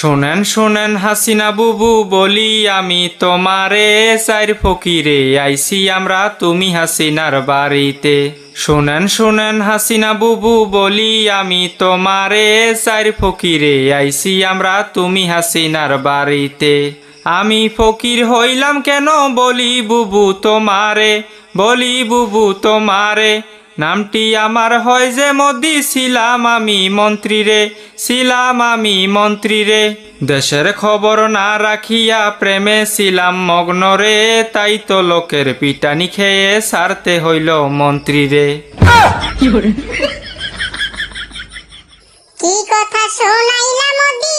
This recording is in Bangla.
শোনেন শোনেন হাসিনা বুবু বলি আমি তোমারে চাইর ফকিরে আইছি আমরা তুমি হাসিনার বাড়িতে। শোনেন শোনেন হাসিনা বুবু বলি আমি তোমারে চাইর ফকিরে আইছি আমরা তুমি হাসিনার বাড়িতে। আমি ফকির হইলাম কেন বলি বুবু তোমারে, বলি বুবু তোমারে। নামটি আমার হয় যে মোদি, ছিলাম আমি মন্ত্রী রে, ছিলাম আমি মন্ত্রী রে। দেশের খবর না রাখিয়া প্রেমে ছিলাম মগ্ন রে, তাই তো লোকের পিটানি খেয়ে সারতে হইল মন্ত্রী রে। কি কথা শোনাইলা মোদি